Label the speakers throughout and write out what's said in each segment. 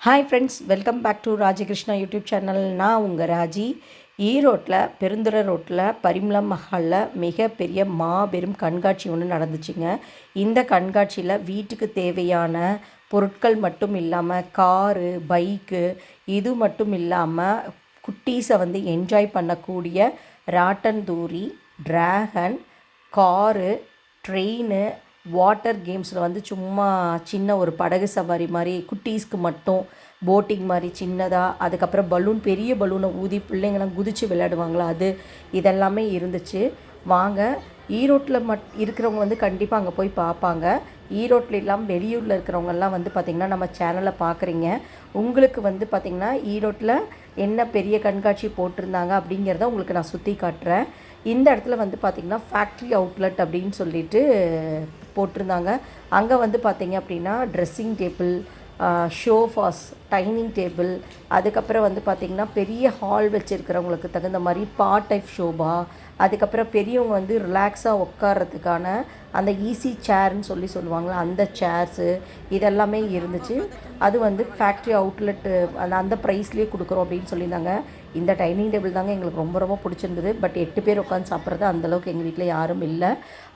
Speaker 1: Hi friends, welcome back to Rajakrishna YouTube channel. நான் உங்கள் ராஜி. ஈரோட்டில் பெருந்துறை ரோட்டில் பரிமளம் மஹாலில் மிகப்பெரிய மாபெரும் கண்காட்சி ஒன்று நடந்துச்சுங்க. இந்த கண்காட்சியில் வீட்டுக்கு தேவையான பொருட்கள் மட்டும் இல்லாமல் காரு, பைக்கு இது மட்டும் இல்லாமல் குட்டீஸை என்ஜாய் பண்ணக்கூடிய ராட்டன் தூரி, ட்ராகன், காரு, ட்ரெயினு, வாட்டர் கேம்ஸில் சும்மா சின்ன ஒரு படகு சவாரி மாதிரி குட்டீஸ்க்கு மட்டும் போட்டிங் மாதிரி சின்னதாக, அதுக்கப்புறம் பலூன், பெரிய பலூனை ஊதி பிள்ளைங்களாம் குதித்து விளையாடுவாங்களா அது இதெல்லாமே இருந்துச்சு. வாங்க, ஈரோட்டில் இருக்கிறவங்க கண்டிப்பாக அங்கே போய் பார்ப்பாங்க. ஈரோட்டில் இல்லாமல் வெளியூரில் இருக்கிறவங்கெல்லாம் பார்த்திங்கன்னா நம்ம சேனலை பார்க்குறீங்க. உங்களுக்கு பார்த்திங்கன்னா ஈரோட்டில் என்ன பெரிய கண்காட்சி போட்டிருந்தாங்க அப்படிங்கிறத உங்களுக்கு நான் சுற்றி காட்டுறேன். இந்த இடத்துல பார்த்திங்கன்னா ஃபேக்ட்ரி அவுட்லெட் அப்படின்னு சொல்லிட்டு போட்டிருந்தாங்க. அங்கே பார்த்திங்க அப்படின்னா ட்ரெஸ்ஸிங் டேபிள், ஷோஃபாஸ், டைனிங் டேபிள், அதுக்கப்புறம் பார்த்திங்கன்னா பெரிய ஹால் வச்சுருக்கிறவங்களுக்கு தகுந்த மாதிரி டைப் ஷோபா, அதுக்கப்புறம் பெரியவங்க ரிலாக்ஸாக உட்கார்றதுக்கான அந்த ஈஸி சேர்ன்னு சொல்லுவாங்களா அந்த சேர்ஸு இதெல்லாமே இருந்துச்சு. அது ஃபேக்ட்ரி அவுட்லெட்டு அந்த ப்ரைஸ்லேயே கொடுக்குறோம் அப்படின்னு சொல்லியிருந்தாங்க. இந்த டைனிங் டேபிள் தாங்க எங்களுக்கு ரொம்ப ரொம்ப பிடிச்சிருந்தது. பட் 8 பேர் உட்காந்து சாப்பிட்றது அந்தளவுக்கு எங்கள் வீட்டில் யாரும் இல்லை.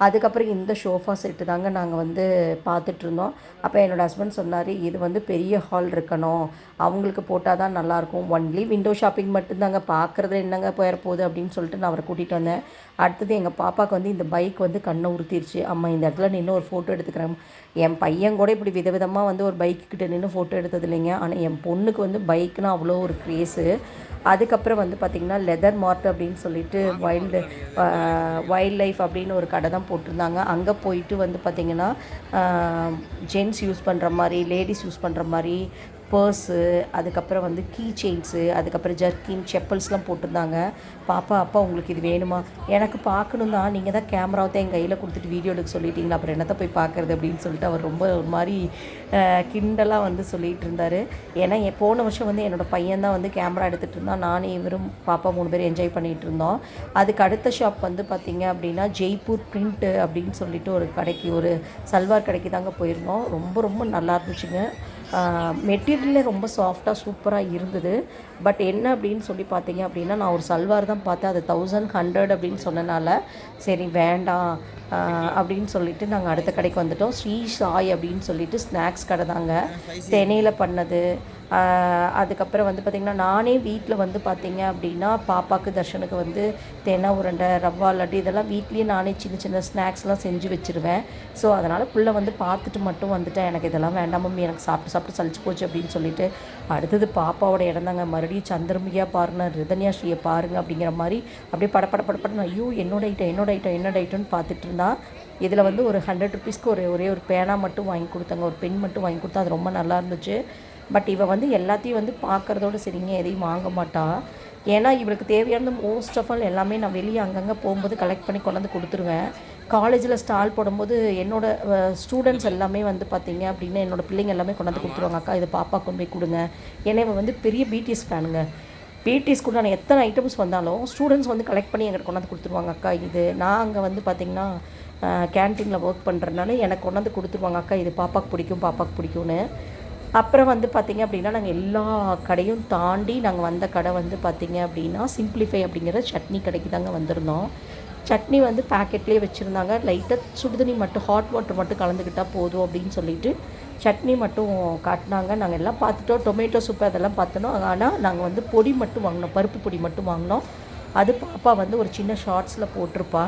Speaker 1: அதுக்கப்புறம் இந்த ஷோஃபா செட்டு தாங்க நாங்கள் பார்த்துட்ருந்தோம். அப்போ என்னோடய ஹஸ்பண்ட் சொன்னார், இது பெரிய ஹால் இருக்கணும், அவங்களுக்கு போட்டால் தான் நல்லாயிருக்கும். ஒன்லி விண்டோ ஷாப்பிங் மட்டும்தாங்க, பார்க்குறது என்னங்க போயிடப்போகுது அப்படின்னு சொல்லிட்டு நான் அவரை கூட்டிகிட்டு வந்தேன். அடுத்தது எங்கள் பாப்பாவுக்கு இந்த பைக் கண்ணை உறுத்திருச்சு. அம்மா இந்த இடத்துல நின்று ஒரு ஃபோட்டோ எடுத்துக்கிறேன். என் பையன் கூட இப்படி விதவிதமாக ஒரு பைக்கிட்ட நின்று ஃபோட்டோ எடுத்தது இல்லைங்க. ஆனால் என் பொண்ணுக்கு பைக்குனால் அவ்வளோ ஒரு க்ரேஸு. அதுக்கப்புறம் பார்த்திங்கன்னா லெதர் மார்ட் அப்படின்னு சொல்லிட்டு வைல்ட் லைஃப் அப்படின்னு ஒரு கடை தான் போட்டிருந்தாங்க. அங்கே போயிட்டு பார்த்திங்கன்னா ஜென்ட்ஸ் யூஸ் பண்ணுற மாதிரி, லேடிஸ் யூஸ் பண்ணுற மாதிரி பர்ஸு, அதுக்கப்புறம் கீ செயின்ஸு, அதுக்கப்புறம் ஜர்க்கின், செப்பல்ஸ்லாம் போட்டிருந்தாங்க. பாப்பா, அப்பா உங்களுக்கு இது வேணுமா? எனக்கு பார்க்கணும் தான், நீங்கள் தான் கேமராவை தான் என் கையில் கொடுத்துட்டு வீடியோ எடுக்க சொல்லிட்டீங்களா, அப்புறம் என்னத்தை போய் பார்க்குறது அப்படின்னு சொல்லிட்டு அவர் ரொம்ப ஒரு மாதிரி கிண்டலாக சொல்லிகிட்டு இருந்தார். ஏன்னா போன வருஷம் என்னோடய பையன் தான் கேமரா எடுத்துகிட்டு இருந்தான். நானும் இவரும் பாப்பா 3 பேர் என்ஜாய் பண்ணிகிட்டு இருந்தோம். அதுக்கு அடுத்த ஷாப் பார்த்திங்க அப்படின்னா ஜெய்ப்பூர் பிரிண்ட்டு அப்படின்னு சொல்லிட்டு ஒரு கடைக்கு, ஒரு சல்வார் கடைக்கு தாங்க போயிருந்தோம். ரொம்ப ரொம்ப நல்லா இருந்துச்சுங்க. மெட்டீரியலே ரொம்ப சாஃப்டாக சூப்பராக இருந்தது. பட் என்ன அப்படின்னு சொல்லி பார்த்தீங்க அப்படின்னா, நான் ஒரு சல்வார் தான் பார்த்தேன். அது 1100 அப்படின்னு சொன்னனால சரி வேண்டாம் அப்படின்னு சொல்லிட்டு நாங்கள் அடுத்த கடைக்கு வந்துட்டோம். ஸ்ரீ சாய் அப்படின்னு சொல்லிட்டு ஸ்நாக்ஸ் கடை தாங்க, தென்னையில் பண்ணது. அதுக்கப்புறம் பார்த்திங்கன்னா நானே வீட்டில் பார்த்திங்க அப்படின்னா பாப்பாவுக்கு தர்ஷனுக்கு தென்னை உருண்டை, ரவா லட்டு இதெல்லாம் வீட்லேயே நானே சின்ன சின்ன ஸ்நாக்ஸ்லாம் செஞ்சு வச்சுருவேன். ஸோ அதனால் புள்ள பார்த்துட்டு மட்டும் வந்துட்டேன். எனக்கு இதெல்லாம் வேண்டாம் மம்மி, எனக்கு சாப்பிட்டு சாப்பிட்டு சலிச்சு போச்சு அப்படின்னு சொல்லிட்டு. அடுத்தது பாப்பாவோட இடம் தாங்க. மறுபடியும் சந்திரமுகியா பாருங்க, ரிதன்யா ஸ்ரீயை பாருங்கள் அப்படிங்கிற மாதிரி அப்படியே படப்படன்னு ஐயோ என்னோட ஐட்டம்னு பார்த்துட்டு இருந்தா. இதில் ஒரு 100 ருபீஸ்க்கு ஒரே ஒரு பேனா மட்டும் வாங்கி கொடுத்தாங்க, ஒரு பென் மட்டும் வாங்கி கொடுத்தா. அது ரொம்ப நல்லா இருந்துச்சு. பட் இவ எல்லாத்தையும் பார்க்குறதோடு சரிங்க, எதையும் வாங்க மாட்டா. ஏன்னா இவளுக்கு தேவையான மோஸ்ட் ஆஃப் ஆல் எல்லாமே நான் வெளியே அங்கங்கே போகும்போது கலெக்ட் பண்ணி கொண்டாந்து கொடுத்துருவேன். காலேஜில் ஸ்டால் போடும்போது என்னோடய ஸ்டூடெண்ட்ஸ் எல்லாமே பார்த்திங்க அப்படின்னா என்னோடய பிள்ளைங்க எல்லாமே கொண்டாந்து கொடுத்துருவாங்க. அக்கா இது பாப்பா கொண்டு போய் கொடுங்க. ஏன்னா இவன் பெரிய பிடிஎஸ் ஃபேனுங்க. பிடிஎஸ் கூட நான் எத்தனை ஐட்டம்ஸ் வந்தாலும் ஸ்டூடெண்ட்ஸ் கலெக்ட் பண்ணி எங்கிட்ட கொண்டாந்து கொடுத்துருவாங்க. அக்கா இது நான் அங்கே பார்த்திங்கன்னா கேன்டீனில் ஒர்க் பண்ணுறதுனால எனக்கு கொண்டாந்து கொடுத்துருவாங்க. அக்கா இது பாப்பாவுக்கு பிடிக்கும்னு. அப்புறம் பார்த்திங்க அப்படின்னா நாங்கள் எல்லா கடையும் தாண்டி நாங்கள் வந்த கடை பார்த்திங்க அப்படின்னா சிம்பிளிஃபை அப்படிங்கிற சட்னி கடைக்கு தாங்க வந்திருந்தோம். சட்னி பேக்கெட்லேயே வச்சுருந்தாங்க. லைட்டாக சுடுதண்ணி மட்டும், ஹாட் வாட்டர் மட்டும் கலந்துக்கிட்டால் போதும் அப்படின்னு சொல்லிட்டு சட்னி மட்டும் காட்டினாங்க. நாங்கள் எல்லாம் பார்த்துட்டோம். டொமேட்டோ சூப்பு அதெல்லாம் பார்த்தோம். ஆனால் நாங்கள் பொடி மட்டும் வாங்கினோம், பருப்பு பொடி மட்டும் வாங்கினோம். அது பாப்பா ஒரு சின்ன ஷார்ட்ஸில் போட்டிருப்பா.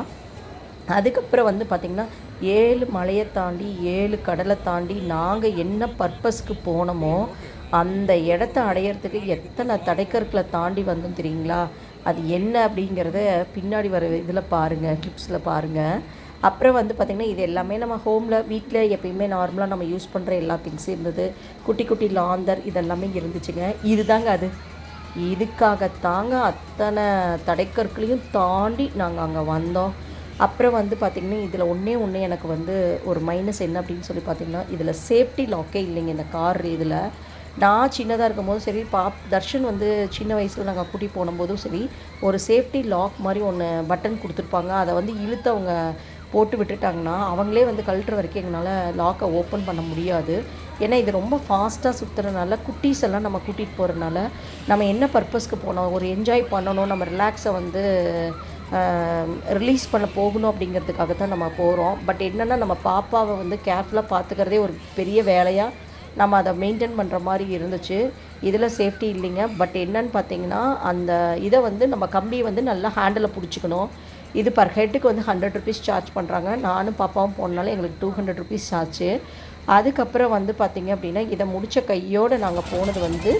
Speaker 1: அதுக்கப்புறம் பார்த்திங்கன்னா 7 மலையை தாண்டி 7 கடலை தாண்டி நாங்கள் என்ன பர்பஸ்க்கு போனோமோ அந்த இடத்த அடையிறதுக்கு எத்தனை தடைக்கற்களை தாண்டி வந்தோம் தெரியுங்களா? அது என்ன அப்படிங்கிறத பின்னாடி வர இதில் பாருங்கள், கிளிப்ஸில் பாருங்கள். அப்புறம் பார்த்திங்கன்னா இது எல்லாமே நம்ம ஹோமில் வீட்டில் எப்பயுமே நார்மலாக நம்ம யூஸ் பண்ணுற எல்லா திங்ஸும் இருந்தது. குட்டி குட்டி லாந்தர் இதெல்லாமே இருந்துச்சுங்க. இதுதாங்க அது. இதுக்காகத்தாங்க அத்தனை தடைக்கற்களையும் தாண்டி நாங்கள் அங்கே வந்தோம். அப்புறம் பார்த்திங்கன்னா இதில் ஒன்றே எனக்கு ஒரு மைனஸ் என்ன அப்படின்னு சொல்லி பார்த்திங்கன்னா, இதில் சேஃப்டி லாக்கே இல்லைங்க இந்த கார் இதில். நான் சின்னதாக இருக்கும்போது சரி, தர்ஷன் சின்ன வயசில் நாங்கள் கூட்டி போனும்போதும் சரி, ஒரு சேஃப்டி லாக் மாதிரி ஒன்று பட்டன் கொடுத்துருப்பாங்க. அதை இழுத்து அவங்க போட்டு விட்டுட்டாங்கன்னா அவங்களே வந்து கழட்டுற வரைக்கும் எங்களால் லாக்கை ஓப்பன் பண்ண முடியாது. ஏன்னா இது ரொம்ப ஃபாஸ்ட்டாக சுற்றுறதுனால குட்டீஸ் எல்லாம் நம்ம கூட்டிகிட்டு போகிறதுனால நம்ம என்ன பர்பஸ்க்கு போனோம், ஒரு என்ஜாய் பண்ணணும், நம்ம ரிலாக்ஸை வந்து ரிலீஸ் பண்ண போகணும் அப்படிங்கிறதுக்காக தான் நம்ம போகிறோம். பட் என்னென்னா நம்ம பாப்பாவை வந்து கேர்ஃபுல்லாக பார்த்துக்கிறதே ஒரு பெரிய வேலையாக நம்ம அதை மெயின்டைன் பண்ணுற மாதிரி இருந்துச்சு. இதில் சேஃப்டி இல்லைங்க. பட் என்னன்னு பார்த்தீங்கன்னா அந்த இதை வந்து நம்ம கம்பியை வந்து நல்லா ஹேண்டில் பிடிச்சிக்கணும். இது பர் ஹெட்டுக்கு வந்து 100 ருபீஸ் சார்ஜ் பண்ணுறாங்க. நானும் பாப்பாவும் போனால எங்களுக்கு 200 ருபீஸ் ஆச்சு. அதுக்கப்புறம் வந்து பார்த்திங்க அப்படின்னா இதை முடித்த கையோடு நாங்கள் போனது வந்து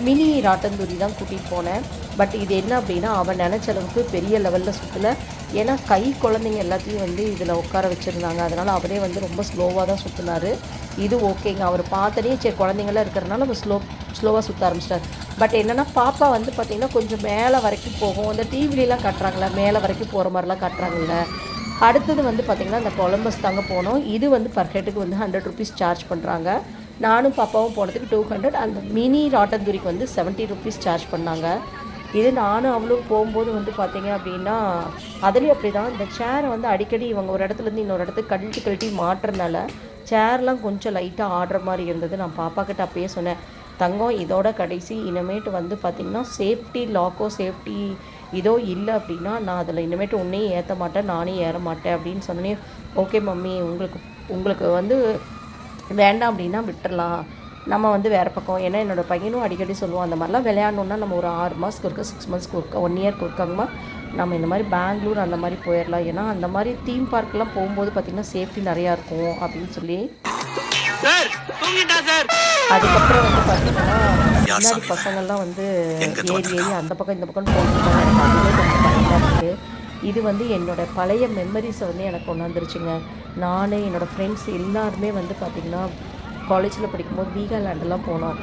Speaker 1: மினி ராட்டந்தூரி தான் கூட்டிகிட்டு போனேன். பட் இது என்ன அப்படின்னா அவன் நினச்ச அளவுக்கு பெரிய லெவலில் சுற்றலை. ஏன்னா கை குழந்தைங்க எல்லாத்தையும் வந்து இதில் உட்கார வச்சுருந்தாங்க. அதனால் அவரே வந்து ரொம்ப ஸ்லோவாக தான் சுற்றினார். இது ஓகேங்க. அவர் பார்த்தனே சரி குழந்தைங்களாம் இருக்கிறதுனால அவர் ஸ்லோவாக சுற்ற ஆரம்பிச்சிட்டார். பட் என்னென்னா பாப்பா வந்து பார்த்திங்கன்னா கொஞ்சம் மேலே வரைக்கும் போகும். அந்த டிவிலலாம் காட்டுறாங்களே மேலே வரைக்கும் போகிற மாதிரிலாம் காட்டுறாங்கல்ல. அடுத்தது வந்து பார்த்திங்கன்னா இந்த கொலம்பஸ் தாங்க போனோம். இது வந்து பர் ஹெட்டுக்கு வந்து 100 ருபீஸ் சார்ஜ் பண்ணுறாங்க. நானும் பாப்பாவும் போனதுக்கு 200. அந்த மினி ராட்டந்தூரிக்கு வந்து 70 ருபீஸ் சார்ஜ் பண்ணாங்க. இது நானும் அவளும் போகும்போது வந்து பார்த்திங்க அப்படின்னா அதுலேயும் அப்படி தான் இந்த சேரை வந்து அடிக்கடி இவங்க ஒரு இடத்துலேருந்து இன்னொரு இடத்துக்கு கழட்டி மாட்டுறதுனால சேர்லாம் கொஞ்சம் லைட்டாக ஆடுற மாதிரி இருந்தது. நான் பாப்பாக்கிட்ட அப்பயே சொன்னேன், தங்கம் இதோட கடைசி, இனிமேட்டு வந்து பார்த்திங்கன்னா சேஃப்டி லாக்கோ சேஃப்டி இதோ இல்லை அப்படின்னா நான் அதில் இனிமேட்டு உன்னையும் ஏற்ற மாட்டேன், நானே ஏற மாட்டேன் அப்படின்னு சொன்னேன். ஓகே மம்மி, உங்களுக்கு வந்து வேண்டாம் அப்படின்னா விட்டுடலாம், நம்ம வந்து வேறு பக்கம். ஏன்னா என்னோடய பையனும் அடிக்கடி சொல்லுவோம், அந்த மாதிரிலாம் விளையாடணுன்னா நம்ம ஒரு 6 மாதத்துக்கு ஒருக்கா 6 மந்த்ஸ்க்கு ஒருக்கா 1 இயர்க்கு ஒருக்காங்கம்மா நம்ம இந்த மாதிரி பெங்களூர் அந்த மாதிரி போயிடலாம். ஏன்னா அந்த மாதிரி தீம் பார்க்கெலாம் போகும்போது பார்த்திங்கன்னா சேஃப்டி நிறையா இருக்கும் அப்படின்னு சொல்லி. அதுக்கப்புறம் வந்து பார்த்திங்கன்னா முன்னாடி பசங்கள்லாம் வந்து ஏறி அந்த பக்கம் இந்த பக்கம் போட்டுருக்காங்க. எனக்கு அதுவே கொஞ்சம் பயமாக இருக்குது. இது வந்து என்னோடய பழைய மெமரிஸை வந்து எனக்கு கொண்டாந்துருச்சுங்க. நான் என்னோடய ஃப்ரெண்ட்ஸ் எல்லாருமே வந்து பார்த்திங்கன்னா காலேஜில் படிக்கும்போது வீகாலேண்டெல்லாம் போனோம்.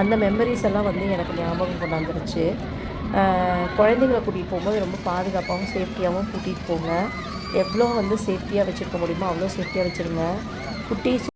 Speaker 1: அந்த மெமரிஸ் எல்லாம் வந்து எனக்கு ஞாபகம் கொண்டாந்துருச்சு. குழந்தைங்களை கூட்டிகிட்டு போகும்போது ரொம்ப பாதுகாப்பாகவும் சேஃப்டியாகவும் கூட்டிகிட்டு போங்க. எவ்வளோ வந்து சேஃப்டியாக வச்சுருக்க முடியுமோ அவ்வளோ சேஃப்டியாக வச்சுருங்க. குட்டீஸ்